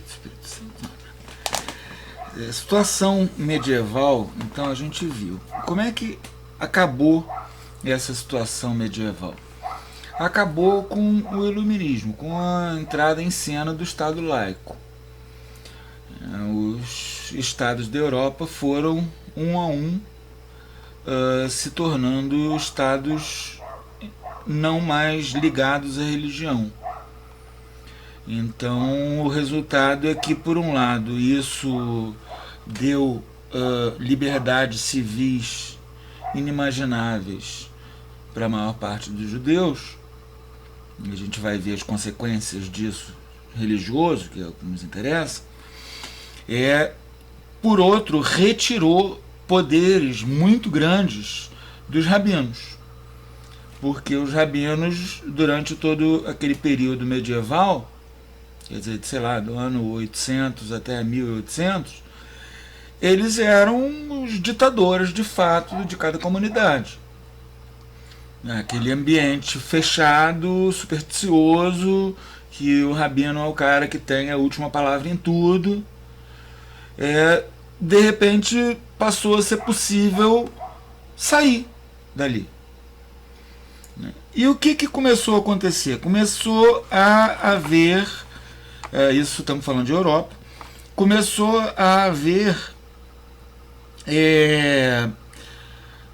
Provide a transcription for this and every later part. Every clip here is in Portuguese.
Espírito Santo. Situação medieval, então a gente viu. Como é que acabou essa situação medieval? Acabou com o iluminismo, com a entrada em cena do Estado laico. Os estados da Europa foram um a um se tornando estados não mais ligados à religião. Então o resultado é que, por um lado, isso deu liberdades civis inimagináveis para a maior parte dos judeus. A gente vai ver as consequências disso religioso, que é o que nos interessa. Por outro, retirou poderes muito grandes dos rabinos, porque os rabinos, durante todo aquele período medieval, quer dizer, sei lá, do ano 800 até 1800, eles eram os ditadores de fato de cada comunidade. Aquele ambiente fechado, supersticioso, que o rabino é o cara que tem a última palavra em tudo. De repente passou a ser possível sair dali. E o que começou a acontecer? Começou a haver, isso estamos falando de Europa, começou a haver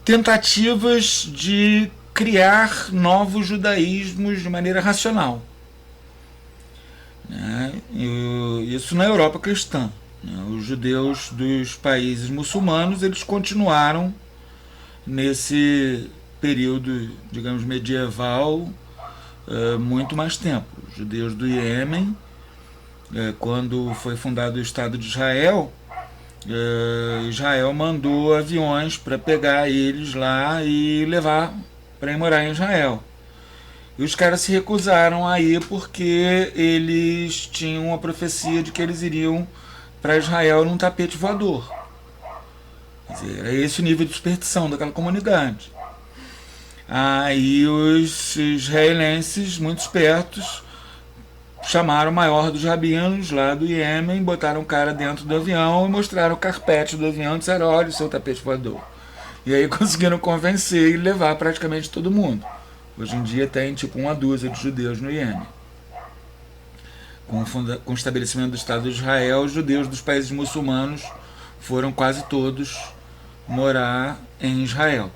tentativas de criar novos judaísmos de maneira racional. Isso na Europa cristã. Os judeus dos países muçulmanos, eles continuaram nesse período, digamos, medieval muito mais tempo. Os judeus do Iêmen, quando foi fundado o Estado de Israel, Israel mandou aviões para pegar eles lá e levar para ir morar em Israel. E os caras se recusaram a ir porque eles tinham a profecia de que eles iriam para Israel num tapete voador. Quer dizer, era esse o nível de superstição daquela comunidade. Aí os israelenses, muito espertos, chamaram o maior dos rabinos lá do Iêmen, botaram o cara dentro do avião e mostraram o carpete do avião e disseram: olha o seu tapete voador. E aí conseguiram convencer e levar praticamente todo mundo. Hoje em dia tem tipo uma dúzia de judeus no Iêmen. Com o estabelecimento do Estado de Israel, os judeus dos países muçulmanos foram quase todos morar em Israel.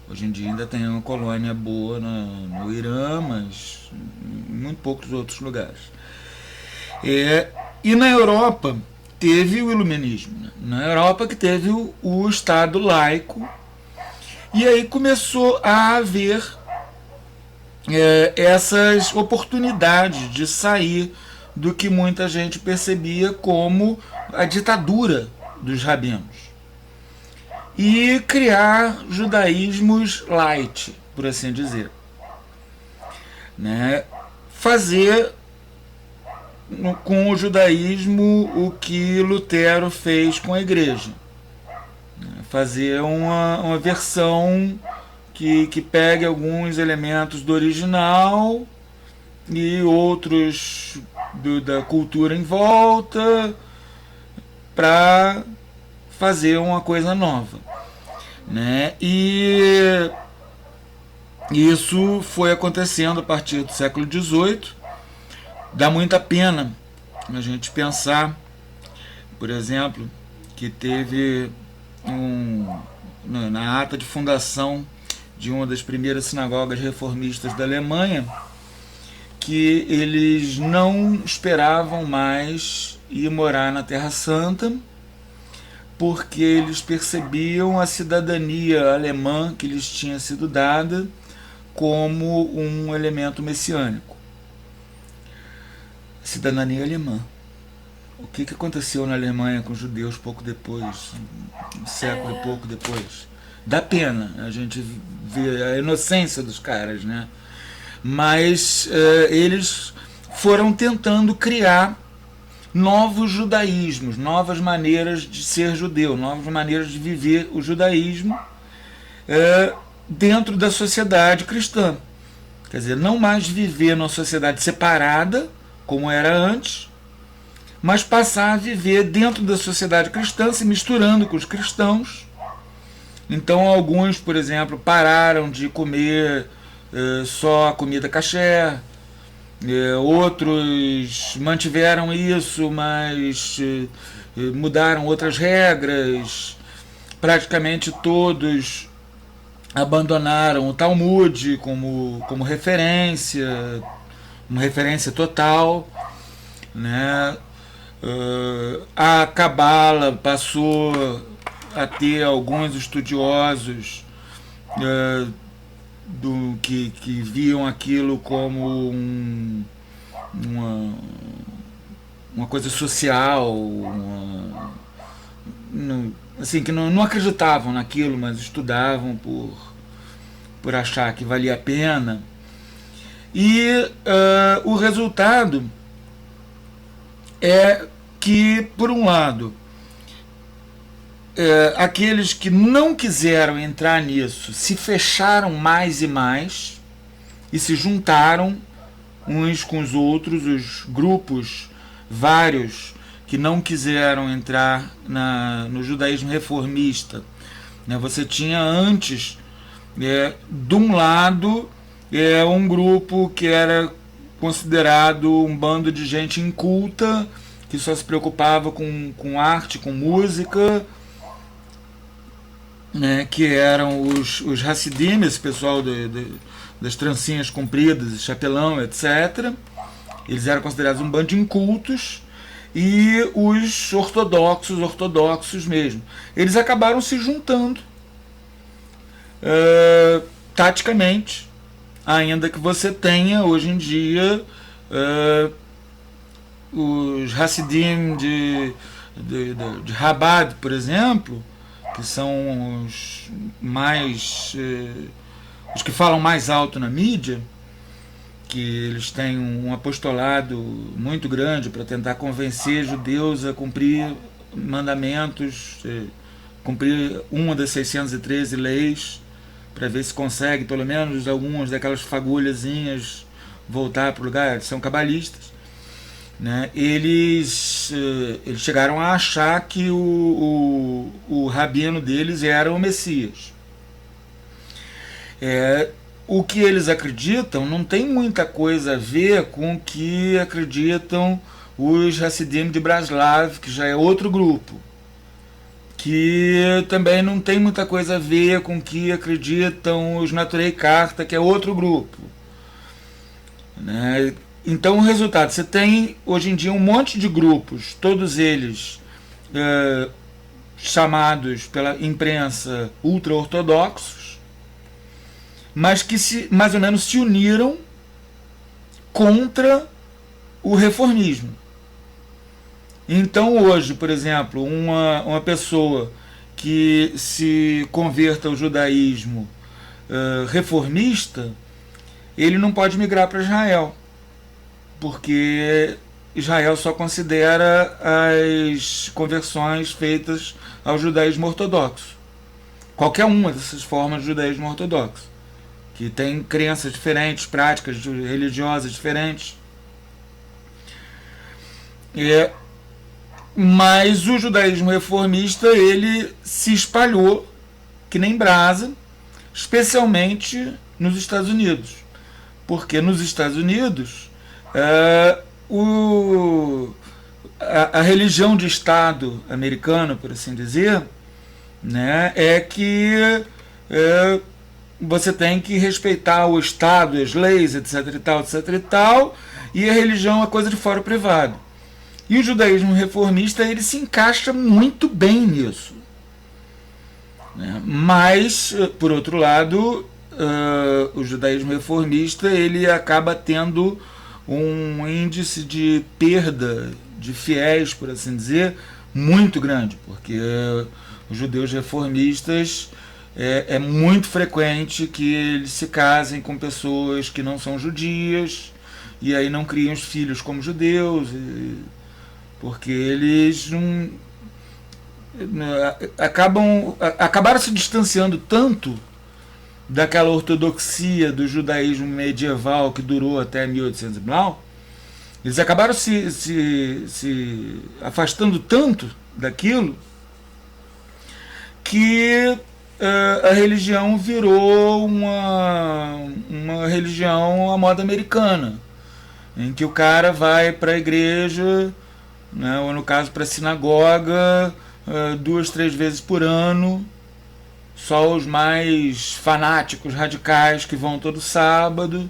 Hoje em dia ainda tem uma colônia boa no Irã, mas em muito poucos outros lugares. E na Europa teve o iluminismo. Na Europa que teve o Estado laico. E aí começou a haver essas oportunidades de sair do que muita gente percebia como a ditadura dos rabinos e criar judaísmos light, por assim dizer. Fazer com o judaísmo o que Lutero fez com a igreja. Fazer uma versão que pegue alguns elementos do original e outros da cultura em volta para fazer uma coisa nova. E isso foi acontecendo a partir do século XVIII. Dá muita pena a gente pensar, por exemplo, que teve na ata de fundação de uma das primeiras sinagogas reformistas da Alemanha, que eles não esperavam mais ir morar na Terra Santa, porque eles percebiam a cidadania alemã que lhes tinha sido dada como um elemento messiânico. Cidadania alemã. O que aconteceu na Alemanha com os judeus pouco depois, um século e pouco depois? Dá pena a gente ver a inocência dos caras, né? Mas eles foram tentando criar novos judaísmos, novas maneiras de ser judeu, novas maneiras de viver o judaísmo dentro da sociedade cristã. Quer dizer, não mais viver numa sociedade separada, como era antes, mas passar a viver dentro da sociedade cristã, se misturando com os cristãos. Então alguns, por exemplo, pararam de comer só a comida kasher, outros mantiveram isso, mas mudaram outras regras. Praticamente todos abandonaram o Talmud como referência, uma referência total, né? A Cabala passou a ter alguns estudiosos que viam aquilo como uma coisa social, assim, que não acreditavam naquilo, mas estudavam por achar que valia a pena. E o resultado é que, por um lado, aqueles que não quiseram entrar nisso se fecharam mais e mais e se juntaram uns com os outros, os grupos vários que não quiseram entrar no judaísmo reformista. Você tinha antes, de um lado, um grupo que era considerado um bando de gente inculta, que só se preocupava com arte, com música, que eram os Hassidim, esse pessoal das trancinhas compridas, chapelão, etc. Eles eram considerados um bando de incultos. E os ortodoxos mesmo, eles acabaram se juntando taticamente, ainda que você tenha hoje em dia os Hassidim de Rabat, por exemplo, que são os que falam mais alto na mídia, que eles têm um apostolado muito grande para tentar convencer judeus a cumprir mandamentos, cumprir uma das 613 leis, para ver se consegue pelo menos algumas daquelas fagulhazinhas voltar para o lugar. Eles são cabalistas, né? Eles chegaram a achar que o rabino deles era o Messias. O que eles acreditam não tem muita coisa a ver com o que acreditam os Hassidim de Braslav, que já é outro grupo, que também não tem muita coisa a ver com o que acreditam os Naturei Karta, que é outro grupo, né? Então o resultado, você tem hoje em dia um monte de grupos, todos eles chamados pela imprensa ultra-ortodoxos, mas que mais ou menos se uniram contra o reformismo. Então hoje, por exemplo, uma pessoa que se converta ao judaísmo reformista, ele não pode migrar para Israel, porque Israel só considera as conversões feitas ao judaísmo ortodoxo. Qualquer uma dessas formas de judaísmo ortodoxo, que tem crenças diferentes, práticas religiosas diferentes. Mas o judaísmo reformista, ele se espalhou que nem brasa, especialmente nos Estados Unidos. Porque nos Estados unidos a religião de Estado americana, por assim dizer, né, é que você tem que respeitar o Estado, as leis, etc e tal, etc e tal, e a religião é coisa de fora privado. E o judaísmo reformista, ele se encaixa muito bem nisso, né? Mas, por outro lado, o judaísmo reformista, ele acaba tendo um índice de perda de fiéis, por assim dizer, muito grande, porque os judeus reformistas é muito frequente que eles se casem com pessoas que não são judias, e aí não criam os filhos como judeus, porque eles acabaram se distanciando tanto daquela ortodoxia do judaísmo medieval que durou até 1800 e blau, Eles acabaram se afastando tanto daquilo que a religião virou uma religião à moda americana, em que o cara vai para a igreja, né, ou no caso para a sinagoga, 2, 3 vezes por ano. Só os mais fanáticos, radicais, que vão todo sábado.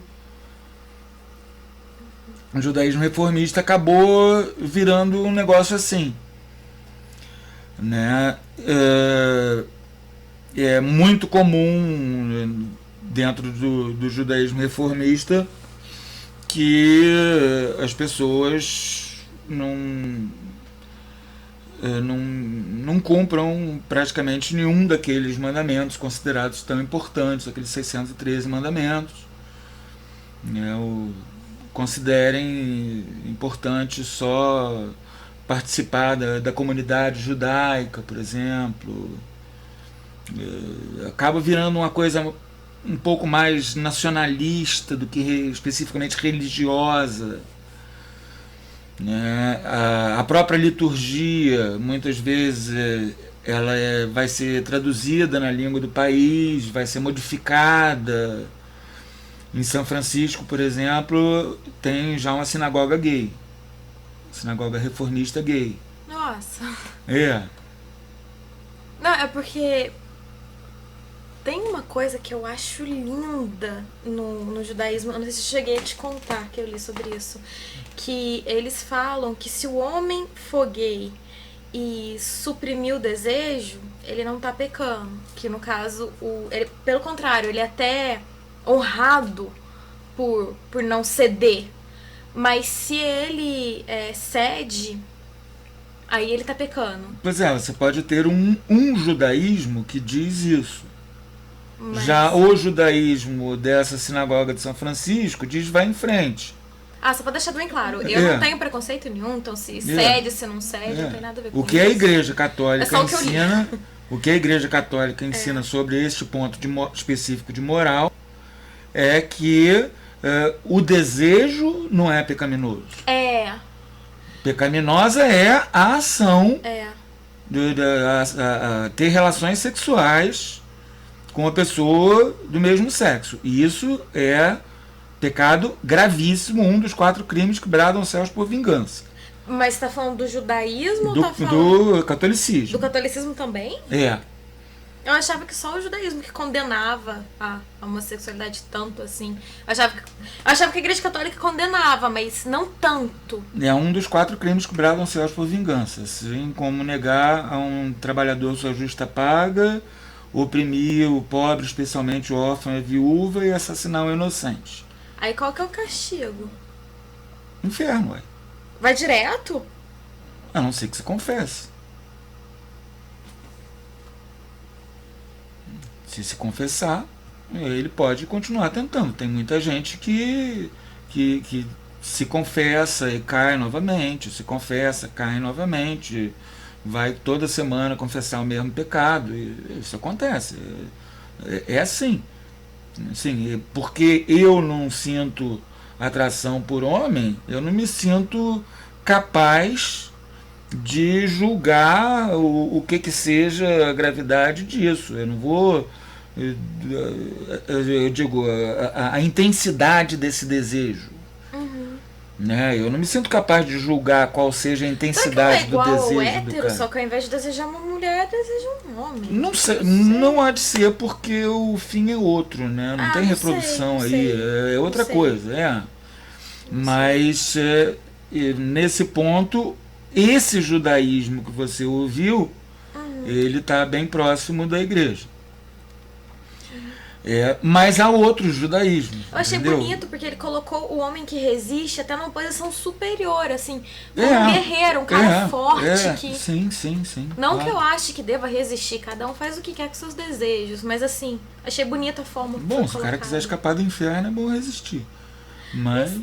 O judaísmo reformista acabou virando um negócio assim, né? É muito comum dentro do judaísmo reformista que as pessoas não cumpram praticamente nenhum daqueles mandamentos considerados tão importantes, aqueles 613 mandamentos, né? Considerem importante só participar da comunidade judaica, por exemplo. Acaba virando uma coisa um pouco mais nacionalista do que especificamente religiosa, né? A própria liturgia, muitas vezes, ela vai ser traduzida na língua do país, vai ser modificada. Em São Francisco, por exemplo, tem já uma sinagoga gay, sinagoga reformista gay. Nossa. É. Não, é porque tem uma coisa que eu acho linda no judaísmo, eu não sei se eu cheguei a te contar que eu li sobre isso, que eles falam que se o homem for gay e suprimir o desejo, ele não tá pecando, que no caso, ele, pelo contrário, ele é até honrado por não ceder, mas se ele cede, aí ele tá pecando. Pois é, você pode ter um judaísmo que diz isso. Mas... Já o judaísmo dessa sinagoga de São Francisco diz vai em frente. Ah, só pra deixar bem claro, eu não tenho preconceito nenhum, então se cede, se não cede, não tem nada a ver com isso. O que a Igreja Católica ensina, o que a Igreja Católica ensina sobre este ponto específico de moral é que o desejo não é pecaminoso. Pecaminosa é a ação de ter relações sexuais com uma pessoa do mesmo sexo. E isso é pecado gravíssimo, um dos 4 crimes que bradam aos céus por vingança. Mas você tá falando do judaísmo ou tá falando... Do catolicismo. Do catolicismo também? É. Eu achava que só o judaísmo que condenava a homossexualidade tanto assim. Eu achava que a Igreja Católica condenava, mas não tanto. É um dos 4 crimes que bradam aos céus por vingança. Assim como negar a um trabalhador sua justa paga, oprimir o pobre, especialmente o órfão e a viúva, e assassinar o inocente. Aí qual que é o castigo? Inferno, ué. Vai direto? A não ser que se confesse. Se confessar, ele pode continuar tentando. Tem muita gente que se confessa e cai novamente, se confessa, cai novamente, vai toda semana confessar o mesmo pecado. Isso acontece. É assim. Assim, porque eu não sinto atração por homem, eu não me sinto capaz de julgar o que seja a gravidade disso. Eu não vou... Eu digo, a intensidade desse desejo. Né? Eu não me sinto capaz de julgar qual seja a intensidade do desejo ao hétero, do cara. só que ao invés de desejar uma mulher, deseja um homem. Não sei, não há de ser porque o fim é outro, né? Não tem reprodução aí, é outra coisa, Mas nesse ponto, esse judaísmo que você ouviu, ele está bem próximo da igreja. Mas há outros judaísmos. Eu achei bonito porque ele colocou o homem que resiste até numa posição superior, assim, um guerreiro, um cara forte que... Sim. Não claro. que eu ache que deva resistir, cada um faz o que quer com seus desejos, mas assim, achei bonita a forma. Bom, se o cara quiser escapar do inferno, é bom resistir. Mas...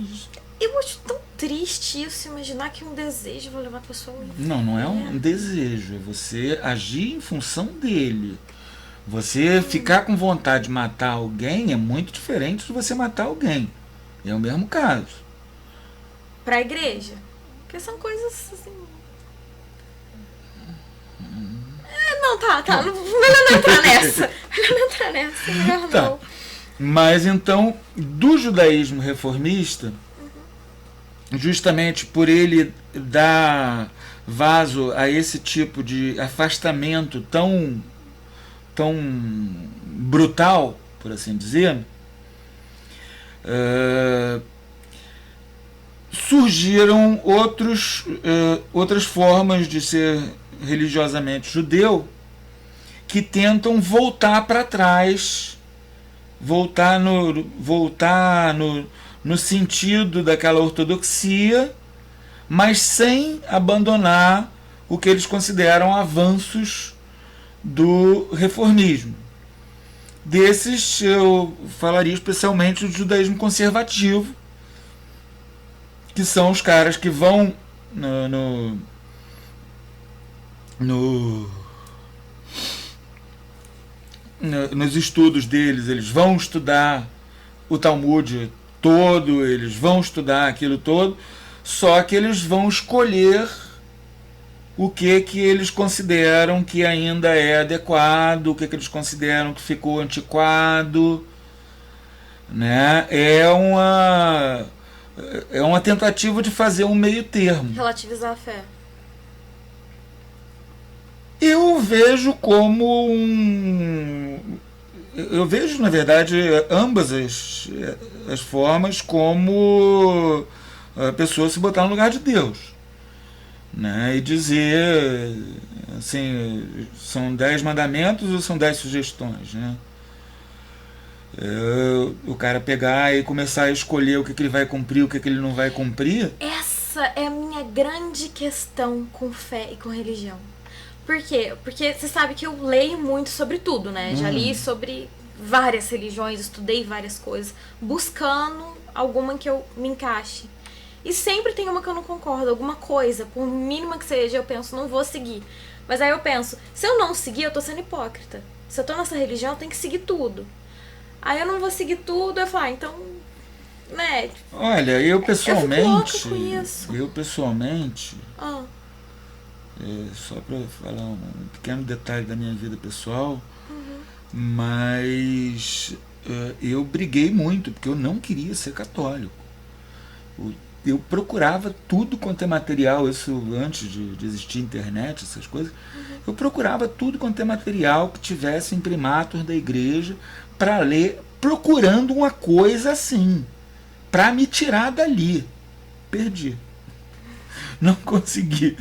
Eu acho tão triste isso, imaginar que um desejo vai levar a pessoa ao inferno. Não é um desejo, é você agir em função dele. Você ficar com vontade de matar alguém é muito diferente de você matar alguém. É o mesmo caso. pra igreja. Porque são coisas assim... Não, tá. Melhor não entrar nessa. Melhor Tá. não. Mas então, do judaísmo reformista, justamente por ele dar vaso a esse tipo de afastamento tão brutal, por assim dizer, surgiram outras formas de ser religiosamente judeu que tentam voltar para trás, voltar no sentido daquela ortodoxia, mas sem abandonar o que eles consideram avanços do reformismo. Desses eu falaria especialmente do judaísmo conservativo, que são os caras que vão nos estudos deles, eles vão estudar o Talmud todo, eles vão estudar aquilo todo, só que eles vão escolher o que eles consideram que ainda é adequado, o que eles consideram que ficou antiquado, né? É uma tentativa de fazer um meio termo. Relativizar a fé. Eu vejo como eu vejo, na verdade, ambas as formas como a pessoa se botar no lugar de Deus, né? E dizer assim, são 10 mandamentos ou são 10 sugestões, né? O cara pegar e começar a escolher o que ele vai cumprir, o que ele não vai cumprir. Essa é a minha grande questão com fé e com religião. Por quê? Porque você sabe que eu leio muito sobre tudo, né? Já li sobre várias religiões, estudei várias coisas, buscando alguma que eu me encaixe. E sempre tem uma que eu não concordo, alguma coisa, por mínima que seja, eu penso, não vou seguir. Mas aí eu penso, se eu não seguir, eu tô sendo hipócrita. Se eu tô nessa religião, eu tenho que seguir tudo. Aí eu não vou seguir tudo, eu falo, então, né? Olha, eu pessoalmente, só para falar um pequeno detalhe da minha vida pessoal, mas eu briguei muito, porque eu não queria ser católico. Eu procurava tudo quanto é material, isso antes de existir internet, essas coisas, eu procurava tudo quanto é material que tivesse imprimatur da igreja para ler, procurando uma coisa assim, para me tirar dali. Perdi. Não consegui.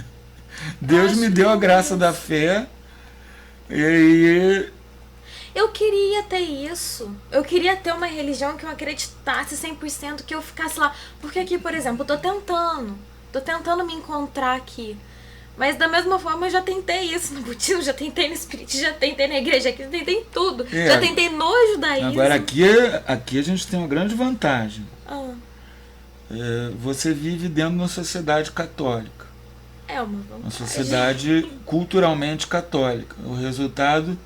Deus me deu a graça da fé e eu queria ter isso. Eu queria ter uma religião que eu acreditasse 100%, que eu ficasse lá. Porque aqui, por exemplo, eu tô tentando me encontrar aqui. Mas da mesma forma eu já tentei isso no budismo, já tentei no espiritismo, já tentei na igreja, já tentei em tudo. Já tentei no judaísmo. Agora aqui a gente tem uma grande vantagem. Você vive dentro de uma sociedade católica. É uma vantagem. Uma sociedade culturalmente católica. O resultado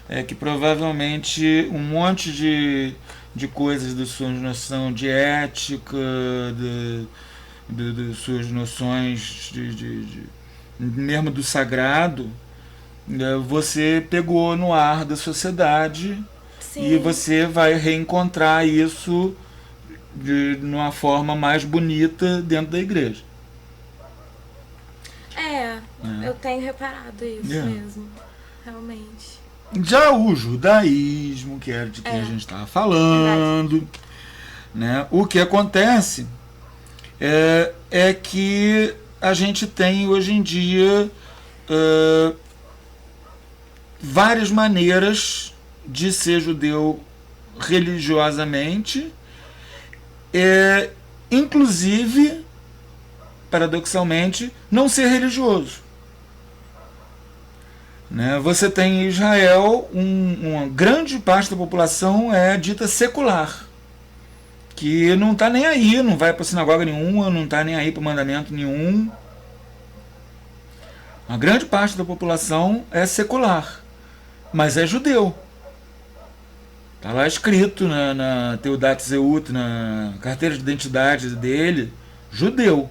é que provavelmente um monte de coisas da sua noção de ética, de suas noções mesmo do sagrado, você pegou no ar da sociedade. Sim. E você vai reencontrar isso de uma forma mais bonita dentro da igreja. Eu tenho reparado isso mesmo, realmente. Já o judaísmo, que era de quem a gente estava falando, né? O que acontece é que a gente tem hoje em dia várias maneiras de ser judeu religiosamente, inclusive, paradoxalmente, não ser religioso. Né? Você tem em Israel uma grande parte da população é dita secular, que não está nem aí, não vai para sinagoga nenhuma, não está nem aí para mandamento nenhum. Uma grande parte da população é secular, mas é judeu. Está lá escrito na Teudat Zeut, na carteira de identidade dele, judeu.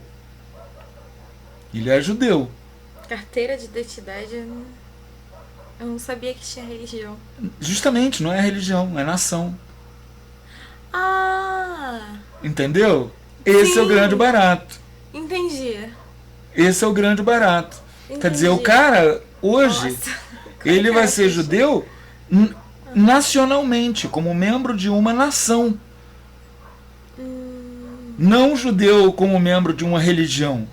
Ele é judeu. Carteira de identidade, eu não sabia que tinha religião. Justamente, não é religião, é nação. Ah! Entendeu? Esse Sim. é o grande barato. Entendi. Esse é o grande barato. Entendi. Quer dizer, o cara, hoje, Nossa. ele vai ser judeu nacionalmente, como membro de uma nação. Não judeu como membro de uma religião.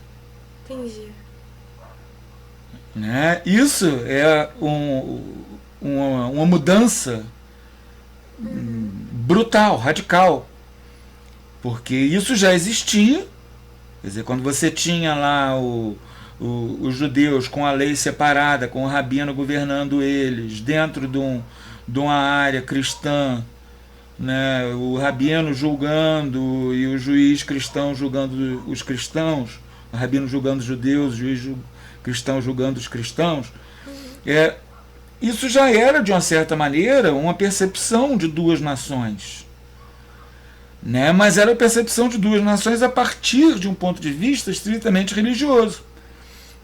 Entendi. Né? Isso é uma mudança brutal, radical. Porque isso já existia. Quer dizer, quando você tinha lá os judeus com a lei separada, com o rabino governando eles, dentro de uma área cristã, né, o rabino julgando e o juiz cristão julgando os cristãos, o rabino julgando os judeus, o juiz cristão julgando os cristãos, isso já era, de uma certa maneira, uma percepção de duas nações. Né? Mas era a percepção de duas nações a partir de um ponto de vista estritamente religioso.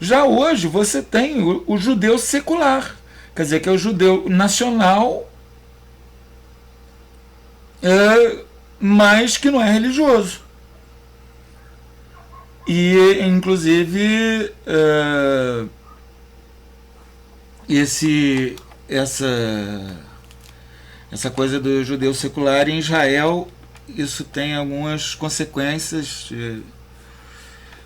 Já hoje você tem o judeu secular, quer dizer, que é o judeu nacional, mas que não é religioso. E, inclusive, essa coisa do judeu secular em Israel, isso tem algumas consequências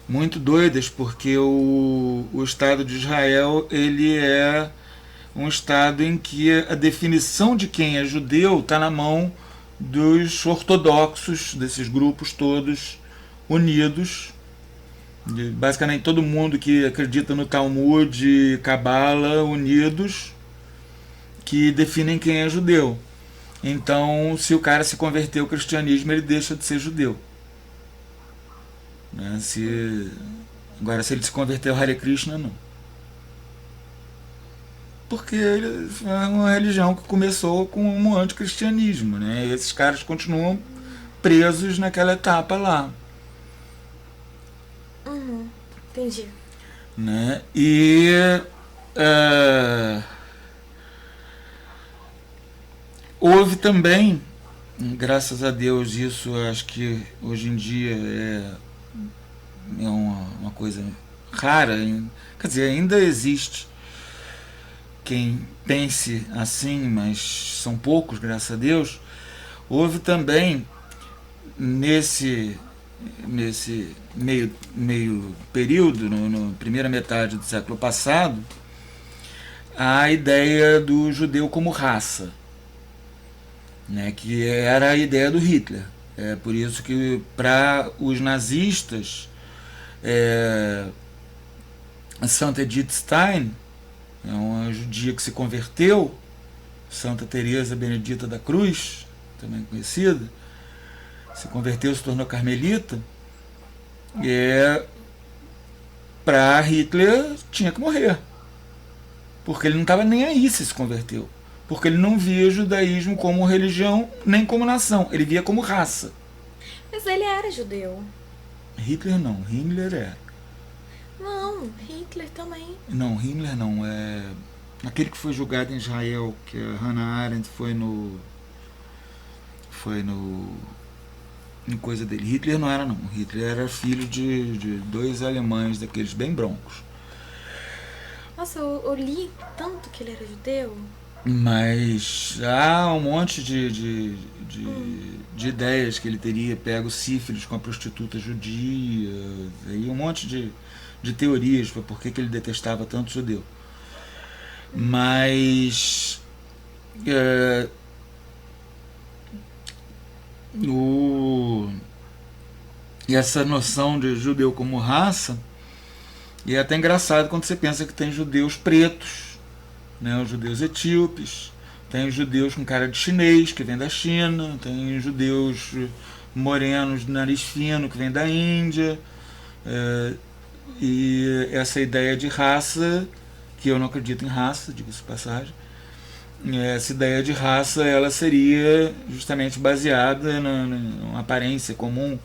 muito doidas, porque o Estado de Israel, ele é um Estado em que a definição de quem é judeu está na mão dos ortodoxos, desses grupos todos unidos, basicamente todo mundo que acredita no Talmud e Cabala, unidos, que definem quem é judeu. Então, se o cara se converter ao cristianismo, ele deixa de ser judeu. Né? Agora, se ele se converter ao Hare Krishna, não. Porque ele é uma religião que começou com um anticristianismo, né? E esses caras continuam presos naquela etapa lá. Entendi. Né? E houve também, graças a Deus, isso acho que hoje em dia é uma coisa rara, quer dizer, ainda existe quem pense assim, mas são poucos, graças a Deus. Houve também nesse meio período, na primeira metade do século passado, a ideia do judeu como raça, né, que era a ideia do Hitler. É por isso que, para os nazistas, a Santa Edith Stein, é uma judia que se converteu, Santa Teresa Benedita da Cruz, também conhecida, se converteu, se tornou carmelita, para Hitler tinha que morrer, porque ele não estava nem aí se converteu, porque ele não via o judaísmo como religião nem como nação, ele via como raça. Mas ele era judeu. Hitler não, Himmler era. Não, Hitler também. Não, Himmler não, aquele que foi julgado em Israel, que a Hannah Arendt foi em coisa dele. Hitler não era, não. Hitler era filho de dois alemães, daqueles bem broncos. Nossa, eu li tanto que ele era judeu. Mas há um monte de ideias que ele teria pego sífilis com a prostituta judia, e um monte de teorias para por que ele detestava tanto judeu. Mas e essa noção de judeu como raça, e é até engraçado quando você pensa que tem judeus pretos, né, os judeus etíopes, tem judeus com cara de chinês que vem da China, tem judeus morenos de nariz fino que vem da Índia, e essa ideia de raça, que eu não acredito em raça, diga-se de passagem, essa ideia de raça, ela seria justamente baseada na aparência comum.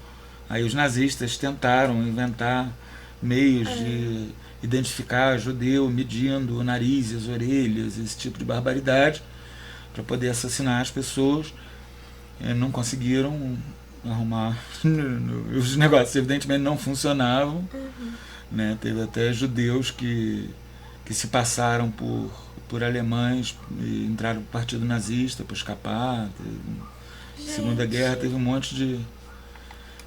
Aí os nazistas tentaram inventar meios de identificar judeu, medindo o nariz e as orelhas, esse tipo de barbaridade, para poder assassinar as pessoas. Não conseguiram arrumar. Os negócios evidentemente não funcionavam. Né? Teve até judeus que se passaram por alemães e entraram no partido nazista para escapar. Na Segunda Guerra teve um monte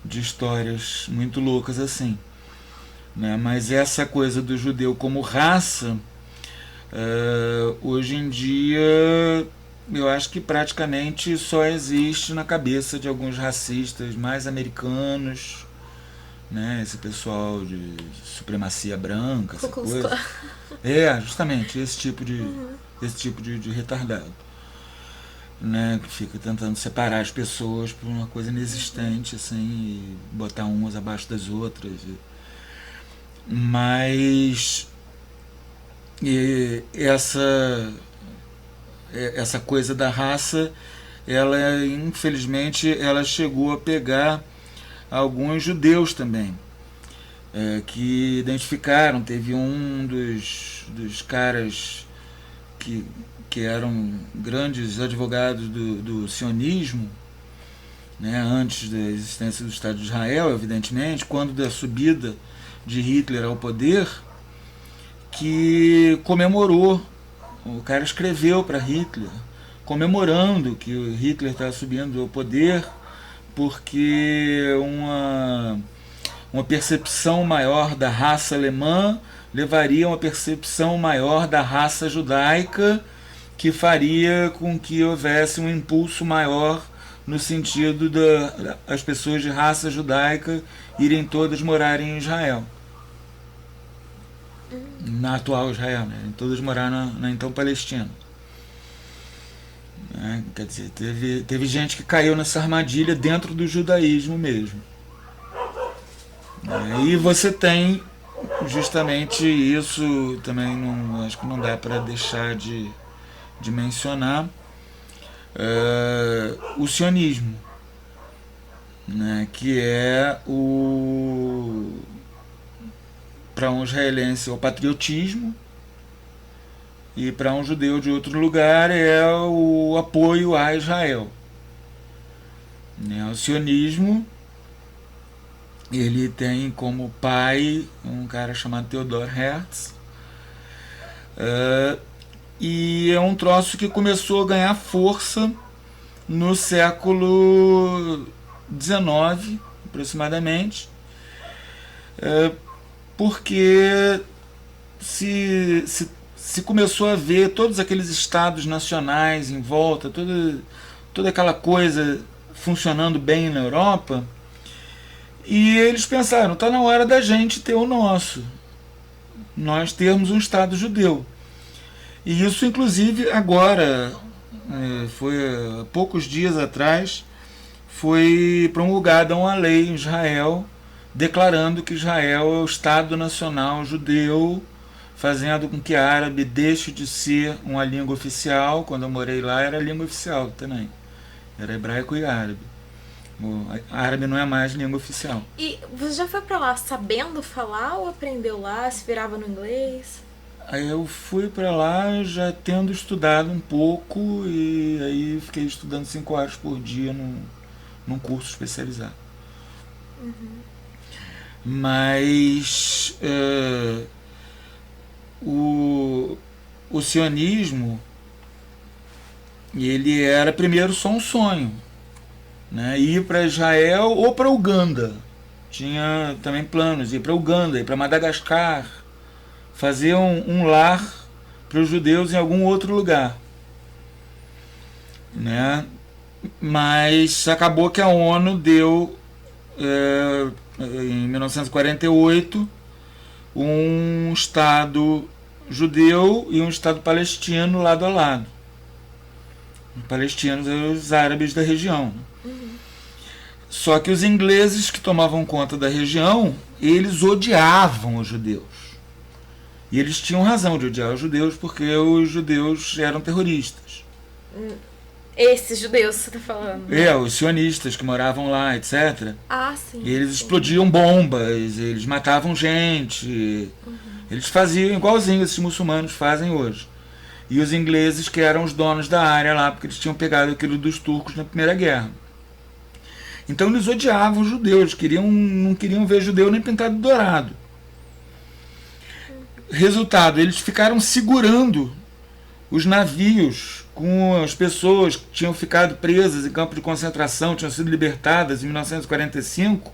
de histórias muito loucas assim. Né? Mas essa coisa do judeu como raça, hoje em dia, eu acho que praticamente só existe na cabeça de alguns racistas mais americanos, né? Esse pessoal de supremacia branca, essa coisa. Justamente esse tipo de retardado, né? Que fica tentando separar as pessoas por uma coisa inexistente, assim, e botar umas abaixo das outras. Mas essa coisa da raça, ela infelizmente ela chegou a pegar alguns judeus também, que identificaram. Teve um dos caras que eram grandes advogados do sionismo, né, antes da existência do Estado de Israel, evidentemente, quando da subida de Hitler ao poder, que comemorou. O cara escreveu para Hitler comemorando que o Hitler estava subindo ao poder, porque uma percepção maior da raça alemã levaria a uma percepção maior da raça judaica, que faria com que houvesse um impulso maior no sentido das pessoas de raça judaica irem todas morar em Israel. Na atual Israel, né? Todas morar na então Palestina. Quer dizer, teve gente que caiu nessa armadilha dentro do judaísmo mesmo. E você tem justamente isso também, acho que não dá para deixar de mencionar, o sionismo, né, que é para um israelense é o patriotismo, e para um judeu de outro lugar é o apoio a Israel. Né, o sionismo, ele tem como pai um cara chamado Theodor Herzl, e é um troço que começou a ganhar força no século XIX, aproximadamente, porque se começou a ver todos aqueles estados nacionais em volta, toda aquela coisa funcionando bem na Europa, e eles pensaram, está na hora da gente ter o nosso, nós termos um Estado judeu. E isso, inclusive, agora, foi há poucos dias atrás, foi promulgada uma lei em Israel declarando que Israel é o Estado Nacional Judeu, fazendo com que a árabe deixe de ser uma língua oficial. Quando eu morei lá era a língua oficial também, era hebraico e árabe. O árabe não é mais língua oficial. E você já foi pra lá sabendo falar ou aprendeu lá, se virava no inglês? Aí eu fui para lá já tendo estudado um pouco, e aí fiquei estudando 5 horas por dia num curso especializado. Mas o sionismo, ele era primeiro só um sonho, né? Ir para Israel ou para Uganda. Tinha também planos de ir para Uganda, ir para Madagascar, fazer um lar para os judeus em algum outro lugar, né? Mas acabou que a ONU deu, em 1948, um Estado judeu e um Estado palestino lado a lado. Os palestinos eram os árabes da região. Só que os ingleses que tomavam conta da região, eles odiavam os judeus. E eles tinham razão de odiar os judeus, porque os judeus eram terroristas. Esses judeus que você tá falando. Os sionistas que moravam lá, etc. Ah, sim. E eles sim. explodiam bombas, eles matavam gente. Eles faziam igualzinho esses muçulmanos fazem hoje. E os ingleses, que eram os donos da área lá, porque eles tinham pegado aquilo dos turcos na Primeira Guerra. Então eles odiavam os judeus, não queriam ver judeu nem pintado de dourado. Resultado, eles ficaram segurando os navios com as pessoas que tinham ficado presas em campo de concentração, tinham sido libertadas em 1945.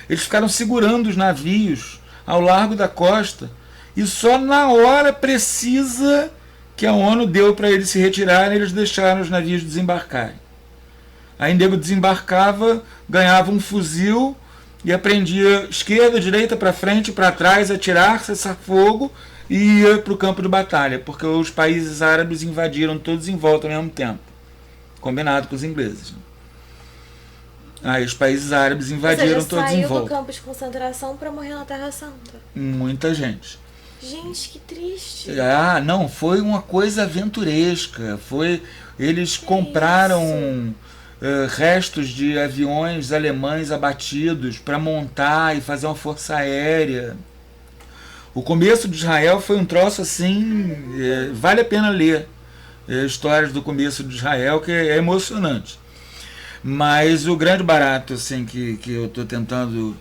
Eles ficaram segurando os navios ao largo da costa e só na hora precisa que a ONU deu para eles se retirarem, eles deixaram os navios desembarcarem. Aí o nego desembarcava, ganhava um fuzil e aprendia esquerda, direita, para frente, para trás, atirar, cessar fogo e ia para o campo de batalha, porque os países árabes invadiram todos em volta ao mesmo tempo, combinado com os ingleses. Aí os países árabes invadiram todos em volta. Saiu do campo de concentração para morrer na Terra Santa. Muita gente. Gente, que triste. Não, foi uma coisa aventuresca. Eles compraram restos de aviões alemães abatidos para montar e fazer uma força aérea. O começo de Israel foi um troço assim, vale a pena ler histórias do começo de Israel, que é emocionante. Mas o grande barato assim, que eu estou tentando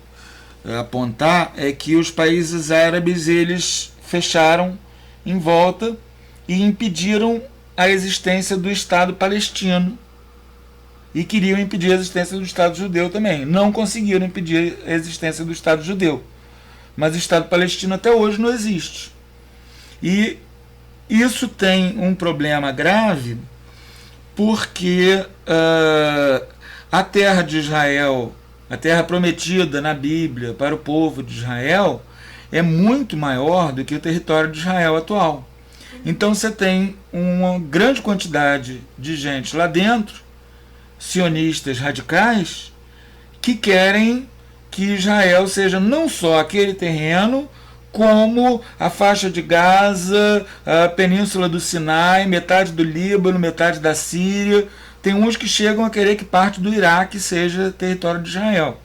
apontar é que os países árabes eles fecharam em volta e impediram a existência do Estado palestino e queriam impedir a existência do Estado judeu também. Não conseguiram impedir a existência do Estado judeu, mas o Estado palestino até hoje não existe. E isso tem um problema grave porque a terra de Israel, a terra prometida na Bíblia para o povo de Israel, é muito maior do que o território de Israel atual. Então você tem uma grande quantidade de gente lá dentro, sionistas radicais, que querem que Israel seja não só aquele terreno, como a faixa de Gaza, a península do Sinai, metade do Líbano, metade da Síria. Tem uns que chegam a querer que parte do Iraque seja território de Israel.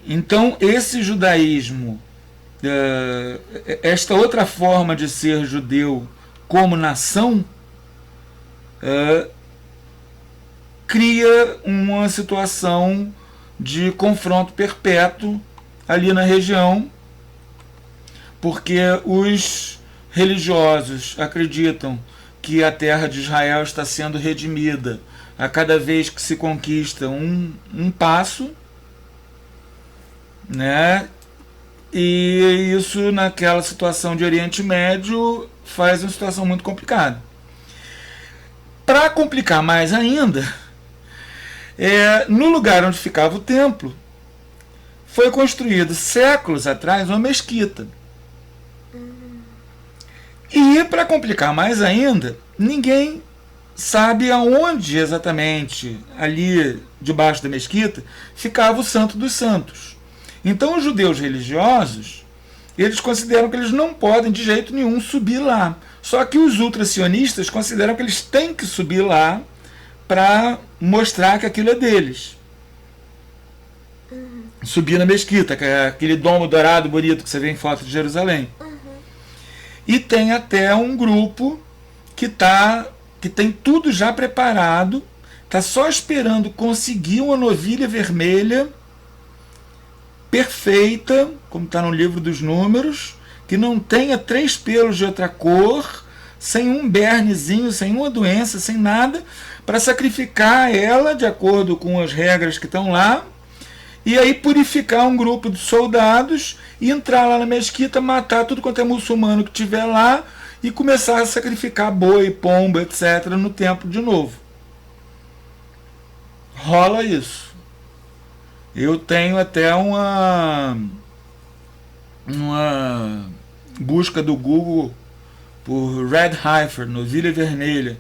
Então, esse judaísmo, esta outra forma de ser judeu como nação, cria uma situação de confronto perpétuo ali na região, porque os religiosos acreditam que a terra de Israel está sendo redimida a cada vez que se conquista um passo, né? E isso, naquela situação de Oriente Médio, faz uma situação muito complicada. Para complicar mais ainda, no lugar onde ficava o templo, foi construído séculos atrás uma mesquita. E, para complicar mais ainda, ninguém sabe aonde exatamente, ali debaixo da mesquita, ficava o Santo dos Santos. Então os judeus religiosos, eles consideram que eles não podem de jeito nenhum subir lá. Só que os ultracionistas consideram que eles têm que subir lá para mostrar que aquilo é deles. Subir na mesquita, que é aquele domo dourado bonito que você vê em foto de Jerusalém. E tem até um grupo que tem tudo já preparado, está só esperando conseguir uma novilha vermelha perfeita, como está no livro dos Números, que não tenha 3 pelos de outra cor, sem um bernezinho, sem uma doença, sem nada, para sacrificar ela de acordo com as regras que estão lá, e aí purificar um grupo de soldados e entrar lá na mesquita, matar tudo quanto é muçulmano que tiver lá e começar a sacrificar boi, pomba, etc. no templo de novo. Rola isso. Eu tenho até uma busca do Google por Red Heifer, novilha vermelha,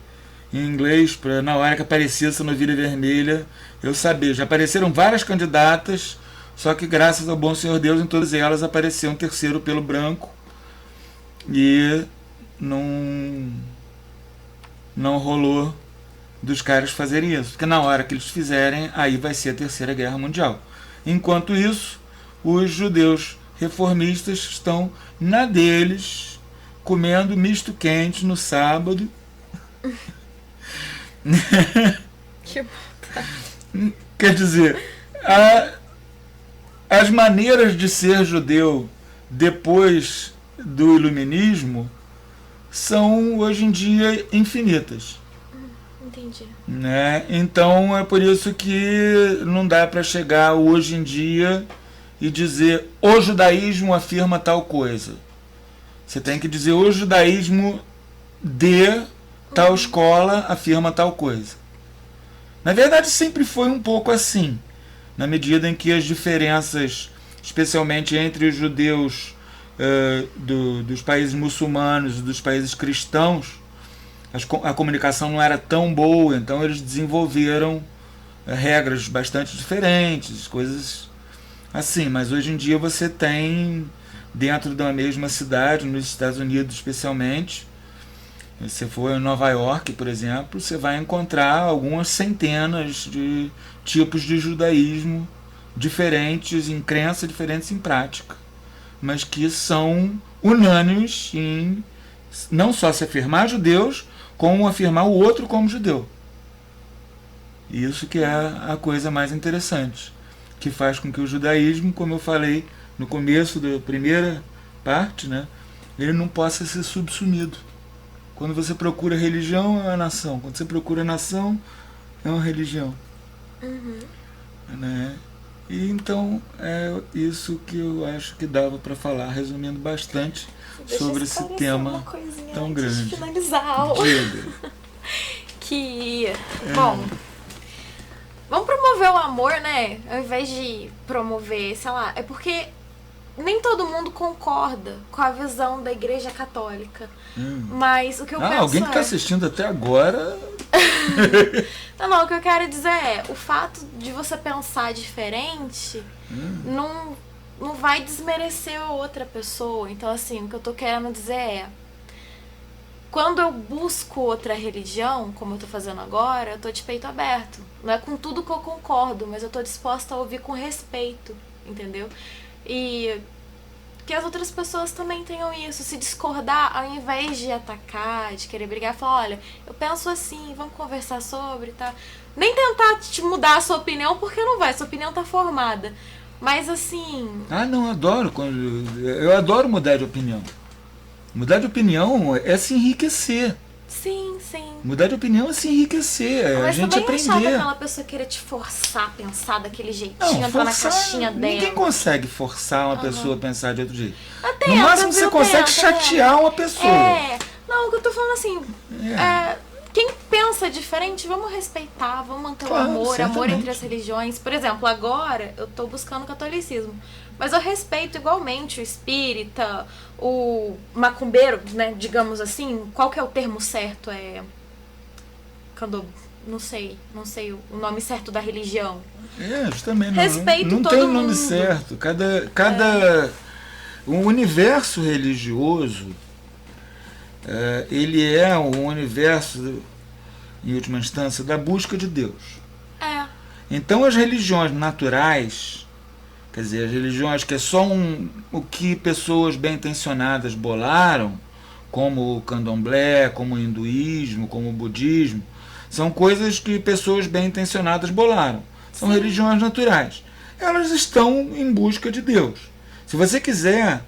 em inglês, para na hora que aparecia essa novilha vermelha, eu saber. Já apareceram várias candidatas, só que graças ao bom Senhor Deus, em todas elas apareceu um terceiro pelo branco e não rolou dos caras fazerem isso. Porque na hora que eles fizerem, aí vai ser a Terceira Guerra Mundial. Enquanto isso, os judeus reformistas estão na deles, comendo misto quente no sábado. Que Quer dizer, as maneiras de ser judeu depois do iluminismo são hoje em dia infinitas. Entendi. Né? Então é por isso que não dá para chegar hoje em dia e dizer o judaísmo afirma tal coisa. Você tem que dizer o judaísmo de tal escola afirma tal coisa. Na verdade sempre foi um pouco assim, na medida em que as diferenças, especialmente entre os judeus dos países muçulmanos e dos países cristãos, a comunicação não era tão boa, então eles desenvolveram regras bastante diferentes, coisas assim. Mas hoje em dia você tem, dentro da mesma cidade, nos Estados Unidos especialmente, se você for em Nova York, por exemplo, você vai encontrar algumas centenas de tipos de judaísmo diferentes, em crença, diferentes em prática, mas que são unânimes em não só se afirmar judeus, como afirmar o outro como judeu. Isso que é a coisa mais interessante, que faz com que o judaísmo, como eu falei no começo da primeira parte, né, ele não possa ser subsumido. Quando você procura religião, é uma nação. Quando você procura nação, é uma religião. Né? E então é isso que eu acho que dava para falar, resumindo bastante sobre esse tema tão grande. De finalizar a aula. Bom, vamos promover o amor, né? Ao invés de promover, sei lá, é porque nem todo mundo concorda com a visão da Igreja Católica. Mas o que eu penso alguém que está assistindo até agora... Não, o que eu quero dizer é, o fato de você pensar diferente não vai desmerecer a outra pessoa. Então, assim, o que eu tô querendo dizer é, quando eu busco outra religião, como eu tô fazendo agora, eu tô de peito aberto. Não é com tudo que eu concordo, mas eu tô disposta a ouvir com respeito, entendeu? E que as outras pessoas também tenham isso, se discordar, ao invés de atacar, de querer brigar, falar, olha, eu penso assim, vamos conversar sobre, tá? Nem tentar te mudar a sua opinião, porque não vai, sua opinião tá formada. Mas assim... não, eu adoro mudar de opinião. Mudar de opinião é se enriquecer. Sim, sim. Mudar de opinião é se enriquecer, é a gente aprender. Mas também é chato aquela pessoa querer te forçar a pensar daquele jeitinho, entrar na caixinha dela. Ninguém consegue forçar uma pessoa a pensar de outro jeito. Até no máximo você consegue chatear uma pessoa. Não, o que eu tô falando assim, quem pensa diferente, vamos respeitar, vamos manter o amor entre as religiões. Por exemplo, agora eu tô buscando o catolicismo, mas eu respeito igualmente o espírita, o macumbeiro, né, digamos assim. Qual que é o termo certo? Não sei o nome certo da religião. Justamente. Respeito não todo tem o mundo. nome certo. O universo religioso, ele é um universo, em última instância, da busca de Deus. Então as religiões naturais, quer dizer, as religiões que é só o que pessoas bem intencionadas bolaram, como o candomblé, como o hinduísmo, como o budismo, são coisas que pessoas bem intencionadas bolaram. São religiões naturais. Elas estão em busca de Deus. Se você quiser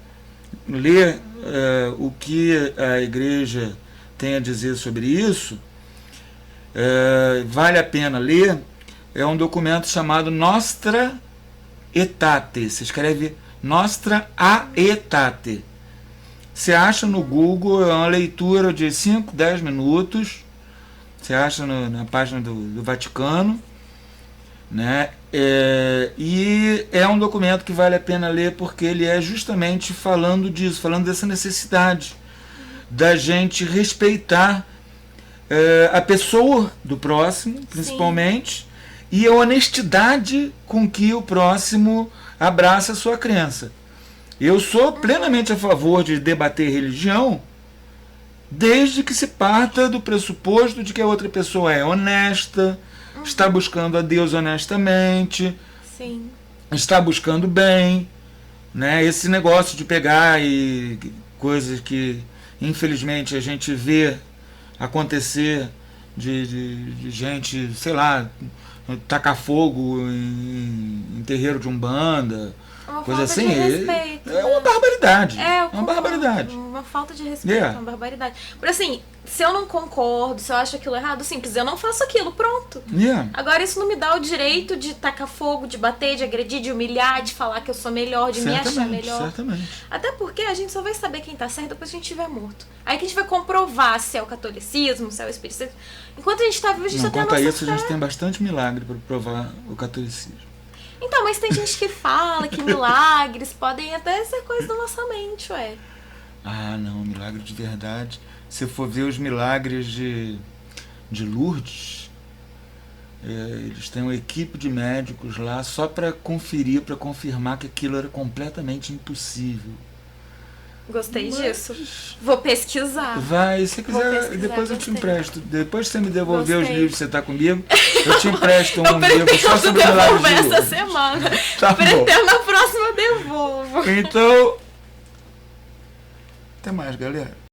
ler o que a igreja tem a dizer sobre isso, vale a pena ler. É um documento chamado Nostra Aetate. Se escreve Nostra Aetate. Você acha no Google, é uma leitura de 5, 10 minutos. Você acha na página do Vaticano, né? E é um documento que vale a pena ler porque ele é justamente falando disso, falando dessa necessidade da gente respeitar a pessoa do próximo, principalmente, e a honestidade com que o próximo abraça a sua crença. Eu sou plenamente a favor de debater religião desde que se parta do pressuposto de que a outra pessoa é honesta, está buscando a Deus honestamente, Sim. está buscando bem, né? Esse negócio de pegar e coisas que infelizmente a gente vê acontecer de gente, sei lá, tacar fogo em terreiro de umbanda, Uma coisa falta assim. de respeito, É uma barbaridade. É, uma barbaridade. Uma falta de respeito, uma barbaridade. Por assim, se eu não concordo, se eu acho aquilo errado, simples, eu não faço aquilo, pronto. Agora isso não me dá o direito de tacar fogo, de bater, de agredir, de humilhar, de falar que eu sou melhor, de me achar melhor. Certamente. Até porque a gente só vai saber quem tá certo depois que a gente estiver morto. Aí que a gente vai comprovar se é o catolicismo, se é o espiritismo. Enquanto a gente tá vivo, a gente só tem a nossa Quanto a isso, fé. a gente tem bastante milagre para provar o catolicismo. Então, mas tem gente que fala que milagres podem até ser coisa da nossa mente, ué. Ah, não, milagre de verdade. Se for ver os milagres de Lourdes, eles têm uma equipe de médicos lá só para conferir, para confirmar que aquilo era completamente impossível. Gostei disso. Vou pesquisar. Vai, se quiser, depois eu te empresto. Depois que você me devolver os livros que você está comigo, eu te empresto um livro só sobre milagres de Lourdes. Essa semana. Tá bom. Na próxima eu devolvo. Então, até mais, galera.